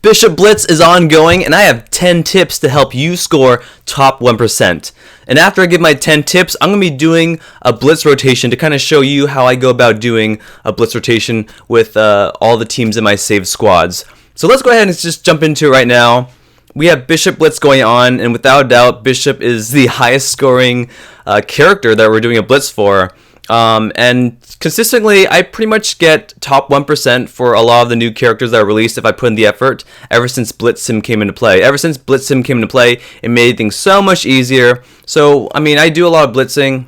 Bishop Blitz is ongoing, and I have 10 tips to help you score top 1%. And after I give my 10 tips, I'm going to be doing a Blitz rotation to kind of show you how I go about doing a Blitz rotation with all the teams in my saved squads. So let's go ahead and just jump into it right now. We have Bishop Blitz going on, and without a doubt, Bishop is the highest scoring character that we're doing a Blitz for. And consistently, I pretty much get top 1% for a lot of the new characters that are released if I put in the effort ever since Blitz Sim came into play. Ever since Blitz Sim came into play, it made things so much easier. So, I mean, I do a lot of blitzing,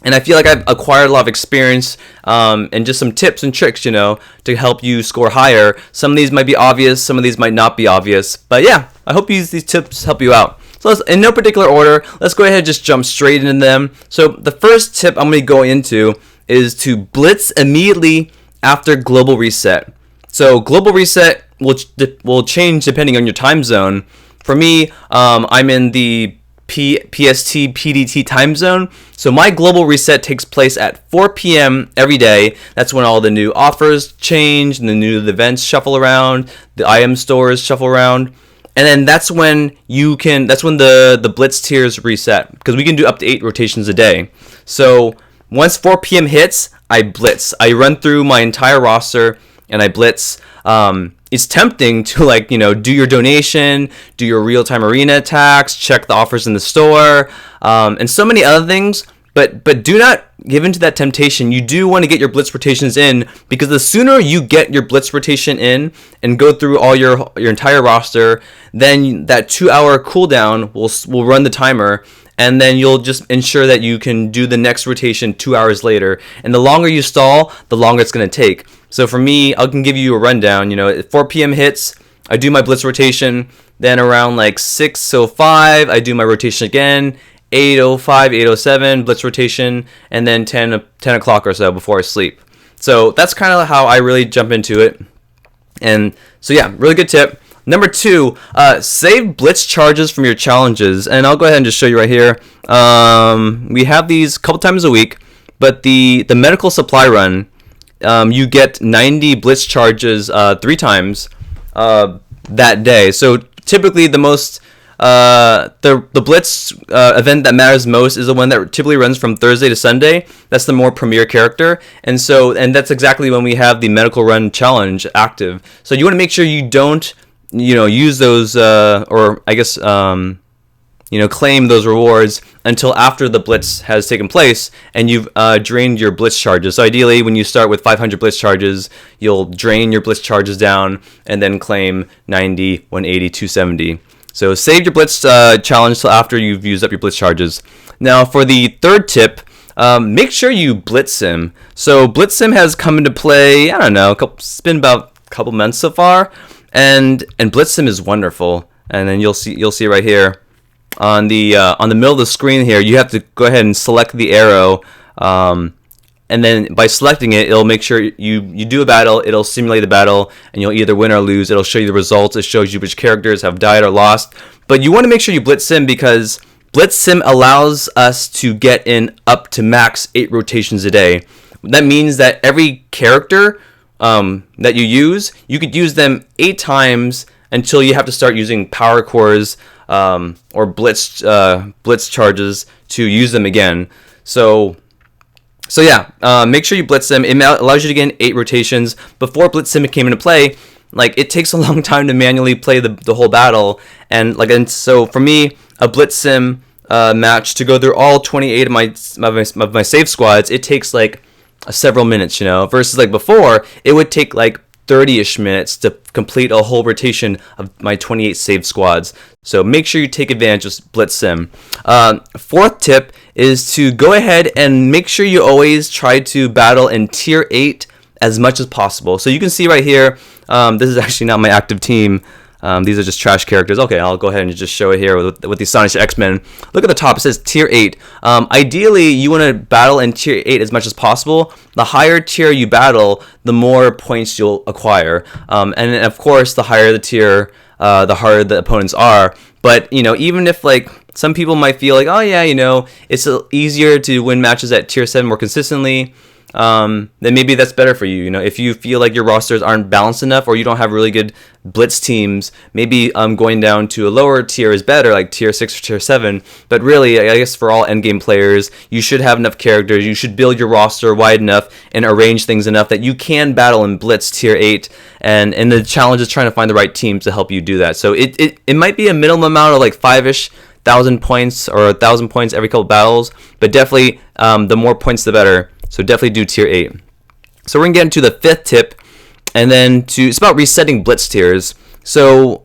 and I feel like I've acquired a lot of experience and just some tips and tricks, you know, to help you score higher. Some of these might be obvious, some of these might not be obvious. But yeah, I hope these tips help you out. So in no particular order, let's go ahead and just jump straight into them. So the first tip I'm going to go into is to blitz immediately after global reset. So global reset will change depending on your time zone. For me, I'm in the PST PDT time zone. So my global reset takes place at 4 p.m. every day. That's when all the new offers change and the new events shuffle around, the item stores shuffle around. And then that's when the blitz tiers reset, because we can do up to 8 rotations a day. So once 4 p.m. hits, I blitz. I run through my entire roster and I blitz. It's tempting to do your donation, do your real-time arena attacks, check the offers in the store, and so many other things. But do not give in to that temptation. You do want to get your blitz rotations in, because the sooner you get your blitz rotation in and go through all your entire roster, then that 2-hour cooldown will run the timer, and then you'll just ensure that you can do the next rotation 2 hours later. And the longer you stall, the longer it's going to take. So for me, I can give you a rundown. At 4 p.m. hits, I do my blitz rotation. Then around 6:05, I do my rotation again. 8:05, 8:07, blitz rotation, and then 10 o'clock or so before I sleep. So that's kind of how I really jump into it. And so yeah, really good tip. Number 2, save blitz charges from your challenges. And I'll go ahead and just show you right here. We have these a couple times a week, but the medical supply run, you get 90 blitz charges 3 times that day. So typically the most the blitz event that matters most is the one that typically runs from Thursday to Sunday. That's the more premier character, and that's exactly when we have the medical run challenge active. So you want to make sure you don't use those claim those rewards until after the blitz has taken place and you've drained your blitz charges. So ideally, when you start with 500 blitz charges, you'll drain your blitz charges down and then claim 90, 180, 270. So save your blitz challenge till after you've used up your blitz charges. Now for the third tip, make sure you Blitz Sim. So Blitz Sim has come into play, I don't know, it's been about a couple months so far, and Blitz Sim is wonderful. And then you'll see right here on the middle of the screen here, you have to go ahead and select the arrow. And then by selecting it, it'll make sure you do a battle, it'll simulate the battle, and you'll either win or lose. It'll show you the results, it shows you which characters have died or lost. But you want to make sure you Blitz Sim, because Blitz Sim allows us to get in up to max 8 rotations a day. That means that every character that you could use them 8 times until you have to start using power cores or blitz charges to use them again. So yeah, make sure you Blitz Sim. It allows you to get in 8 rotations. Before Blitz Sim came into play, it takes a long time to manually play the whole battle. And so for me, a Blitz Sim match to go through all 28 of my save squads, it takes several minutes, versus before, it would take 30-ish minutes to complete a whole rotation of my 28 saved squads. So make sure you take advantage of Blitz Sim. Fourth tip is to go ahead and make sure you always try to battle in tier 8 as much as possible. So you can see right here, this is actually not my active team. These are just trash characters. Okay, I'll go ahead and just show it here with the Astonished X-Men. Look at the top, it says tier 8. Ideally, you want to battle in tier 8 as much as possible. The higher tier you battle, the more points you'll acquire. And of course, the higher the tier, the harder the opponents are. But, even if some people might feel oh yeah, it's easier to win matches at tier 7 more consistently. then maybe that's better for you. You know, if you feel like your rosters aren't balanced enough, or you don't have really good blitz teams, maybe going down to a lower tier is better, like tier 6 or tier 7. But really, I guess for all endgame players, you should have enough characters. You should build your roster wide enough and arrange things enough that you can battle in blitz tier 8. And the challenge is trying to find the right teams to help you do that. So it might be a minimum amount of like 5-ish thousand points or 1,000 points every couple battles, but definitely the more points the better. So definitely do tier 8. So we're going to get into the 5th tip, and then it's about resetting blitz tiers. So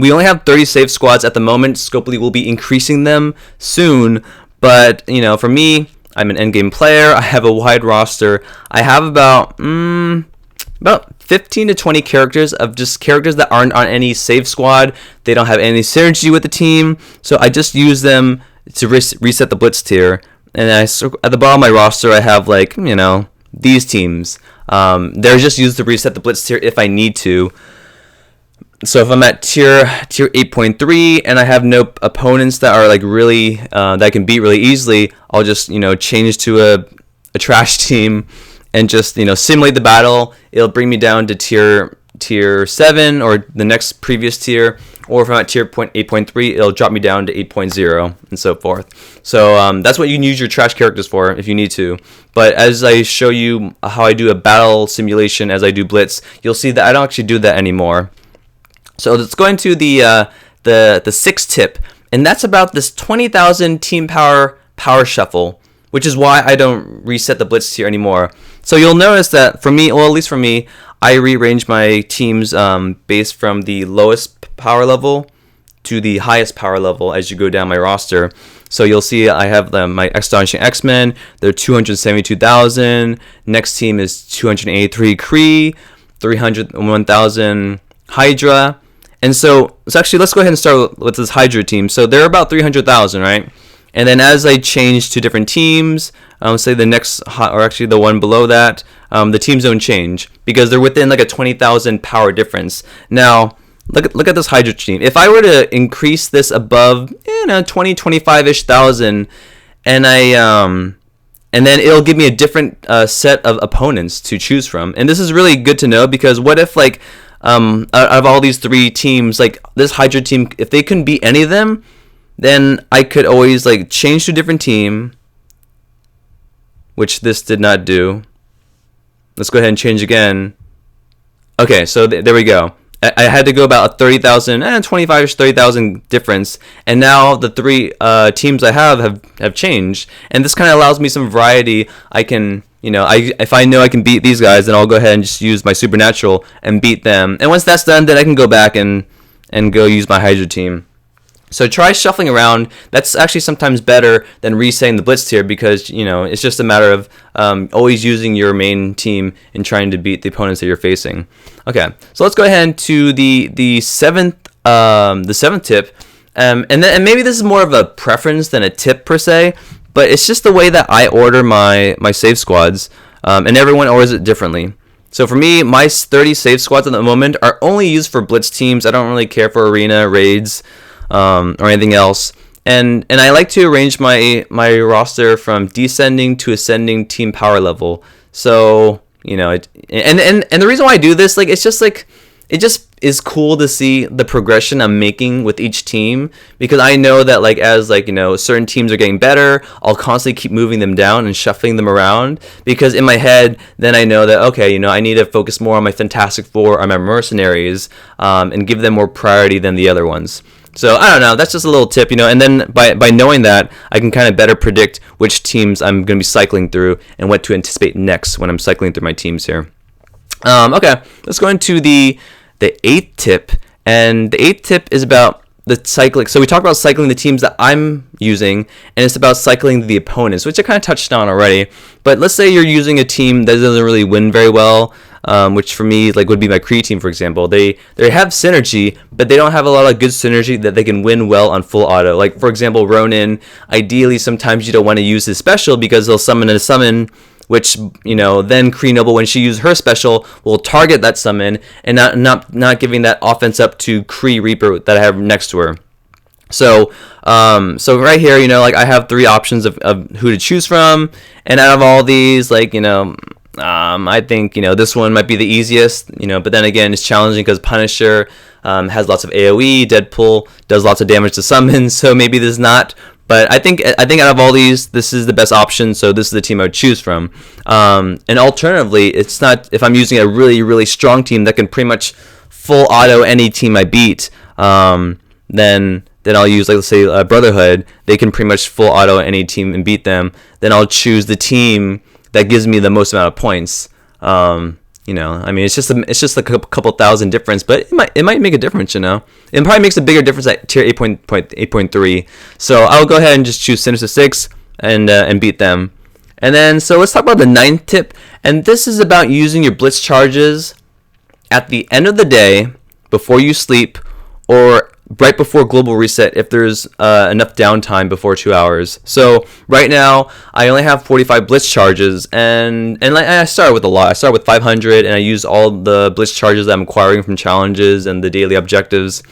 we only have 30 save squads at the moment. Scopely will be increasing them soon, but you know, for me, I'm an endgame player. I have a wide roster. I have about 15 to 20 characters of just characters that aren't on any save squad. They don't have any synergy with the team, so I just use them to reset the blitz tier. And at the bottom of my roster, I have like, you know, these teams. They're just used to reset the blitz tier if I need to. So if I'm at tier 8.3 and I have no opponents that are like really that I can beat really easily, I'll just, you know, change to a trash team and just, you know, simulate the battle. It'll bring me down to tier 7 or the next previous tier, or if I'm at tier 8.3, it'll drop me down to 8.0 and so forth. So that's what you can use your trash characters for if you need to. But as I show you how I do a battle simulation as I do blitz, you'll see that I don't actually do that anymore. So let's go into the 6th tip, and that's about this 20,000 team power shuffle, which is why I don't reset the blitz tier anymore. So you'll notice that for me, well, at least for me, I rearrange my teams based from the lowest power level to the highest power level as you go down my roster. So you'll see I have my Astonishing X-Men. They're 272,000. Next team is 283 Kree, 301,000 Hydra. And so actually, let's go ahead and start with this Hydra team. So they're about 300,000, right? And then as I change to different teams, say the next, or actually the one below that, the teams don't change because they're within like a 20,000 power difference. Now, look at this Hydra team. If I were to increase this above, 20, 25-ish thousand, and and then it'll give me a different set of opponents to choose from. And this is really good to know because what if like out of all these 3 teams, like this Hydra team, if they couldn't beat any of them, then I could always like change to a different team, which this did not do. Let's go ahead and change again. Okay, so there we go. I had to go about a 30,000, 25-ish, 30,000 difference, and now the 3 teams I have changed, and this kind of allows me some variety. I can, if I know I can beat these guys, then I'll go ahead and just use my Supernatural and beat them. And once that's done, then I can go back and go use my Hydra team. So try shuffling around. That's actually sometimes better than resetting the blitz tier because, it's just a matter of always using your main team and trying to beat the opponents that you're facing. Okay, so let's go ahead to the seventh tip. And maybe this is more of a preference than a tip per se, but it's just the way that I order my save squads, and everyone orders it differently. So for me, my 30 save squads at the moment are only used for blitz teams. I don't really care for arena, raids, or anything else, and I like to arrange my roster from descending to ascending team power level. So and the reason why I do this, like, it's just like it just is cool to see the progression I'm making with each team, because I know that like as like certain teams are getting better, I'll constantly keep moving them down and shuffling them around, because in my head then I know that okay, I need to focus more on my Fantastic Four or my Mercenaries, and give them more priority than the other ones. So I don't know, that's just a little tip, and then by knowing that, I can kind of better predict which teams I'm going to be cycling through and what to anticipate next when I'm cycling through my teams here. Okay, let's go into the 8th tip, and the 8th tip is about the cycling. So we talked about cycling the teams that I'm using, and it's about cycling the opponents, which I kind of touched on already. But let's say you're using a team that doesn't really win very well, which for me like would be my Kree team, for example. They have synergy, but they don't have a lot of good synergy that they can win well on full auto. Like for example, Ronin, ideally sometimes you don't want to use his special because he'll summon a summon, which then Kree Noble, when she uses her special, will target that summon and not giving that offense up to Kree Reaper that I have next to her. So right here, like I have 3 options of who to choose from, and out of all these, like, I think, this one might be the easiest, but then again, it's challenging because Punisher has lots of AoE, Deadpool does lots of damage to summons, so maybe this is not. But I think out of all these, this is the best option, so this is the team I would choose from. And alternatively, it's not, if I'm using a really, really strong team that can pretty much full auto any team I beat, then I'll use, like, let's say Brotherhood. They can pretty much full auto any team and beat them. Then I'll choose the team that gives me the most amount of points. I mean, it's just a couple thousand difference, but it might make a difference. It probably makes a bigger difference at tier 8.3. So I'll go ahead and just choose Sinister 6 and beat them. And then, so let's talk about the 9th tip, and this is about using your Blitz charges at the end of the day, before you sleep, or right before global reset if there's enough downtime before 2 hours. So right now I only have 45 Blitz charges, and like, I started with a lot. I started with 500, and I use all the Blitz charges that I'm acquiring from challenges and the daily objectives.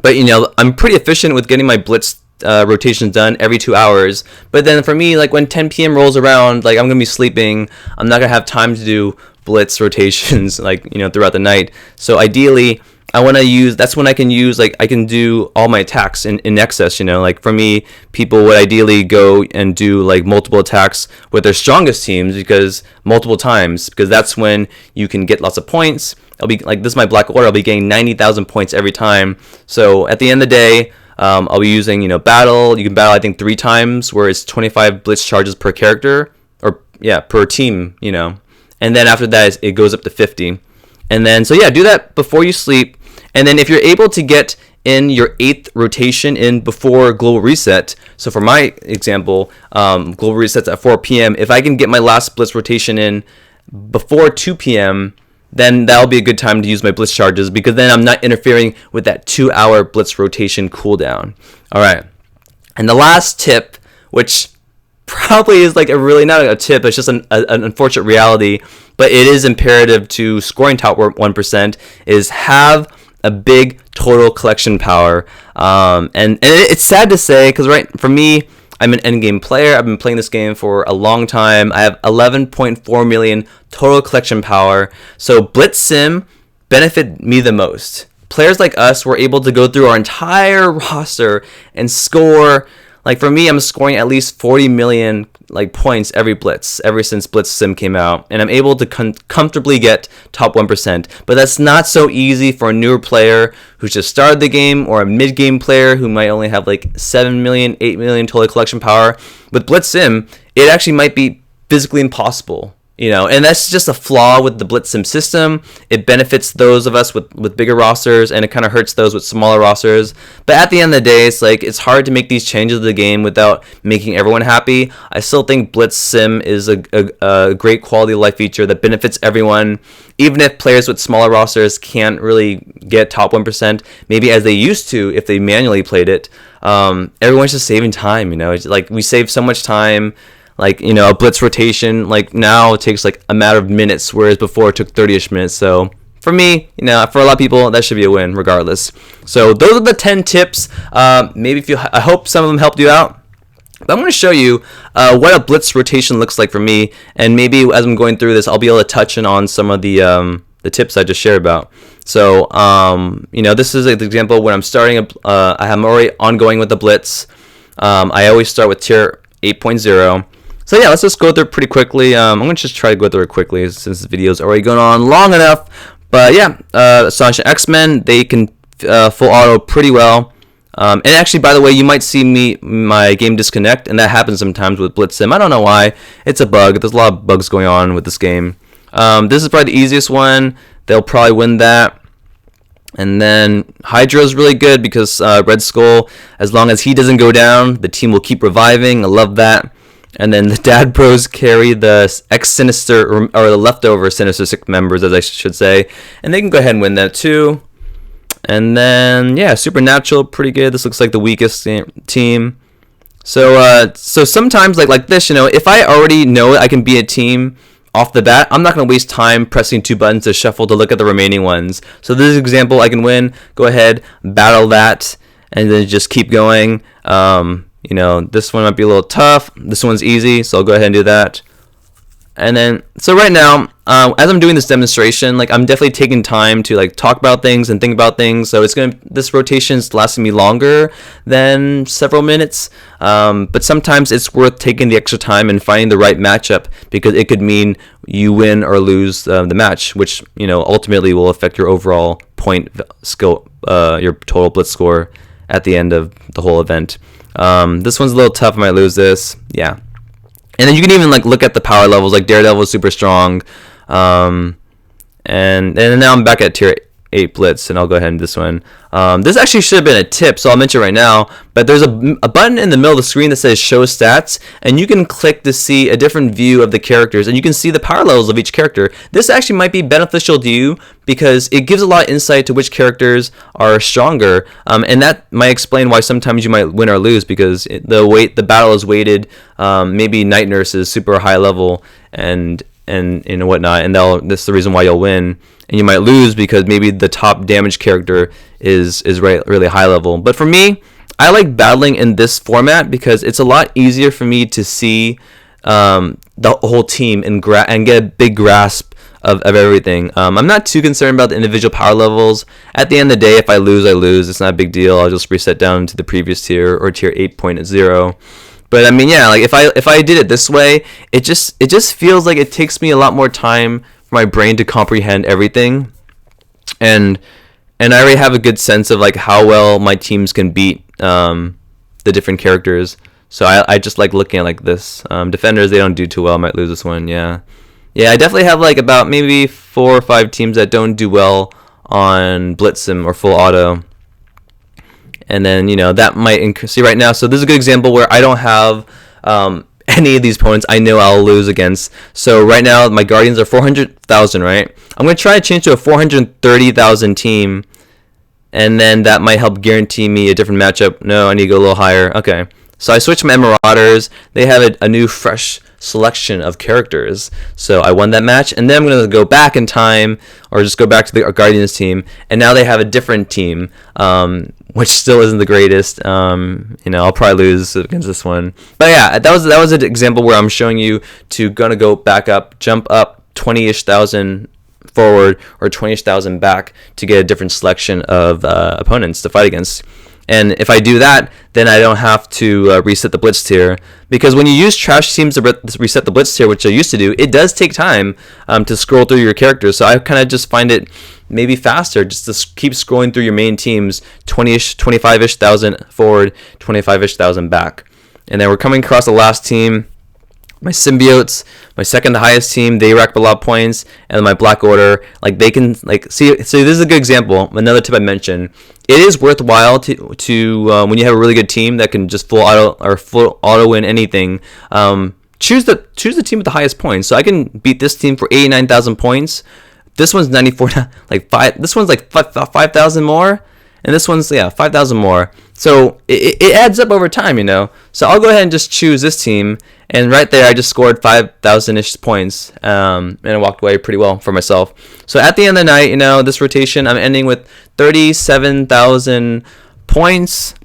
But I'm pretty efficient with getting my Blitz rotations done every 2 hours. But then for me, like, when 10 p.m. rolls around, like, I'm gonna be sleeping, I'm not gonna have time to do Blitz rotations like throughout the night. So ideally, I want to use, that's when I can use, like, I can do all my attacks in excess. Like, for me, people would ideally go and do, like, multiple attacks with their strongest teams, because multiple times, because that's when you can get lots of points. I'll be like, this is my Black Order, I'll be getting 90,000 points every time. So at the end of the day, I'll be using, battle. You can battle, I think, 3 times, where it's 25 Blitz charges per character, or per team. And then after that, it goes up to 50. And then, so yeah, do that before you sleep. And then if you're able to get in your 8th rotation in before global reset, so for my example, global resets at 4 p.m., if I can get my last Blitz rotation in before 2 p.m., then that'll be a good time to use my Blitz charges, because then I'm not interfering with that 2-hour Blitz rotation cooldown. All right. And the last tip, which probably is like not a tip, it's just an unfortunate reality, but it is imperative to scoring top 1%, is have a big total collection power. And it's sad to say, because for me, I'm an endgame player. I've been playing this game for a long time. I have 11.4 million total collection power. So Blitz Sim benefit me the most. Players like us were able to go through our entire roster and score. Like, for me, I'm scoring at least 40 million points every Blitz, ever since Blitz Sim came out, and I'm able to comfortably get top 1%. But that's not so easy for a newer player who just started the game, or a mid-game player who might only have 7 million, 8 million total collection power. With Blitz Sim, it actually might be physically impossible. And that's just a flaw with the Blitz Sim system. It benefits those of us with bigger rosters, and it kind of hurts those with smaller rosters. But at the end of the day, it's hard to make these changes to the game without making everyone happy. I still think Blitz Sim is a great quality of life feature that benefits everyone, even if players with smaller rosters can't really get top 1%, maybe as they used to if they manually played it. Everyone's just saving time. It's like, we save so much time. A Blitz rotation, now it takes a matter of minutes, whereas before it took 30-ish minutes. So for me, for a lot of people, that should be a win regardless. So those are the 10 tips. Maybe I hope some of them helped you out. But I'm going to show you what a Blitz rotation looks like for me, and maybe as I'm going through this, I'll be able to touch on some of the tips I just shared about. So this is an example when I'm starting. I'm already ongoing with the Blitz. I always start with tier 8.0. So yeah, let's just go through it pretty quickly. I'm going to just try to go through it quickly since this video is already going on long enough. But yeah, Astonishing X-Men, they can full auto pretty well. And actually, by the way, you might see my game disconnect, and that happens sometimes with Blitz Sim. I don't know why. It's a bug. There's a lot of bugs going on with this game. This is probably the easiest one. They'll probably win that. And then Hydra is really good because Red Skull, as long as he doesn't go down, the team will keep reviving. I love that. And then the Dad Bros carry the ex-Sinister, or the leftover Sinister Six members, as I should say. And they can go ahead and win that too. And then, yeah, Supernatural, pretty good. This looks like the weakest team. So sometimes, like this, if I already know I can be a team off the bat, I'm not going to waste time pressing 2 buttons to shuffle to look at the remaining ones. So this is an example I can win. Go ahead, battle that. and then just keep going. This one might be a little tough. This one's easy, so I'll go ahead and do that. And then, so right now, as I'm doing this demonstration, like I'm definitely taking time to like talk about things and think about things. So this rotation's lasting me longer than several minutes. But sometimes it's worth taking the extra time and finding the right matchup, because it could mean you win or lose the match, which ultimately will affect your overall point skill, your total blitz score at the end of the whole event. This one's a little tough. I might lose this. Yeah. And then you can even like look at the power levels. Like Daredevil is super strong. And now I'm back at tier 8 Blitz, and I'll go ahead and this one. This actually should have been a tip, so I'll mention it right now. But there's a button in the middle of the screen that says Show Stats, and you can click to see a different view of the characters, and you can see the power levels of each character. This actually might be beneficial to you because it gives a lot of insight to which characters are stronger, and that might explain why sometimes you might win or lose, because the battle is weighted. Maybe Night Nurse is super high level and whatnot, and that's the reason why you'll win. And you might lose because maybe the top damage character is really high level. But for me, I like battling in this format because it's a lot easier for me to see the whole team and get a big grasp of everything. I'm not too concerned about the individual power levels. At the end of the day, if I lose, I lose. It's not a big deal. I'll just reset down to the previous tier or tier 8.0. But I mean, yeah, like if I did it this way, it just feels like it takes me a lot more time for my brain to comprehend everything, and I already have a good sense of like how well my teams can beat the different characters. So I just like looking at like this. Defenders, they don't do too well. I might lose this one. Yeah, I definitely have like about maybe 4 or 5 teams that don't do well on Blitz Sim or full auto. And then, that might see right now. So this is a good example where I don't have any of these opponents I know I'll lose against. So right now, my Guardians are 400,000, right? I'm going to try to change to a 430,000 team. And then that might help guarantee me a different matchup. No, I need to go a little higher. Okay. So I switched my Marauders. They have a new, fresh selection of characters. So I won that match. And then I'm going to go back in time, or just go back to the Guardians team. And now they have a different team, which still isn't the greatest. I'll probably lose against this one. But yeah, that was an example where I'm showing you to gonna go back up, jump up 20-ish thousand forward or 20-ish thousand back to get a different selection of opponents to fight against. And if I do that, then I don't have to reset the Blitz tier. Because when you use trash teams to reset the Blitz tier, which I used to do, it does take time to scroll through your characters. So I kind of just find it maybe faster just to keep scrolling through your main teams, 20-ish, 25-ish thousand forward, 25-ish thousand back. And then we're coming across the last team. My Symbiotes, my second highest team, they rack up a lot of points, and my Black Order, like they can see. So this is a good example. Another tip I mentioned: it is worthwhile to when you have a really good team that can just full auto win anything. Choose the team with the highest points. So I can beat this team for 89,000 points. This one's 94, like 5. This one's like 5,000 more. And this one's, 5,000 more. So it adds up over time, So I'll go ahead and just choose this team. And right there, I just scored 5,000-ish points. And I walked away pretty well for myself. So at the end of the night, this rotation, I'm ending with 37,000 points.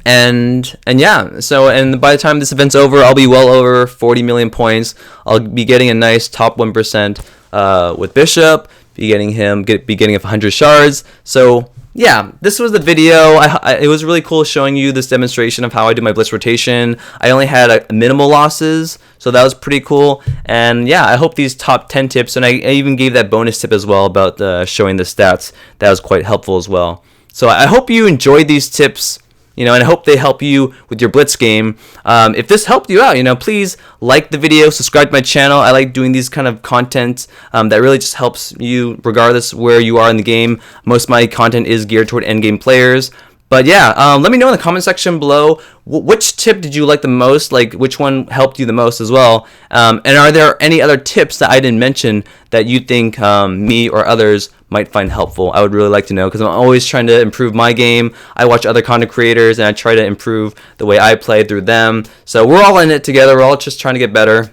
And by the time this event's over, I'll be well over 40 million points. I'll be getting a nice top 1% with Bishop. Be getting 100 shards. So yeah, this was the video. It was really cool showing you this demonstration of how I do my Blitz rotation. I only had minimal losses, so that was pretty cool. And yeah, I hope these top 10 tips, and I even gave that bonus tip as well about showing the stats. That was quite helpful as well. So I hope you enjoyed these tips. And I hope they help you with your Blitz game. If this helped you out, please like the video, subscribe to my channel. I like doing these kind of content that really just helps you regardless where you are in the game. Most of my content is geared toward endgame players. But yeah, let me know in the comment section below, which tip did you like the most? Like, which one helped you the most as well? And are there any other tips that I didn't mention that you think me or others might find helpful? I would really like to know, because I'm always trying to improve my game. I watch other content creators, and I try to improve the way I play through them. So we're all in it together. We're all just trying to get better.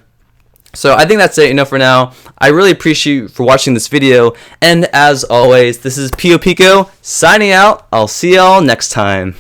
So I think that's it, for now. I really appreciate you for watching this video, and as always, this is Pio Pico signing out. I'll see y'all next time.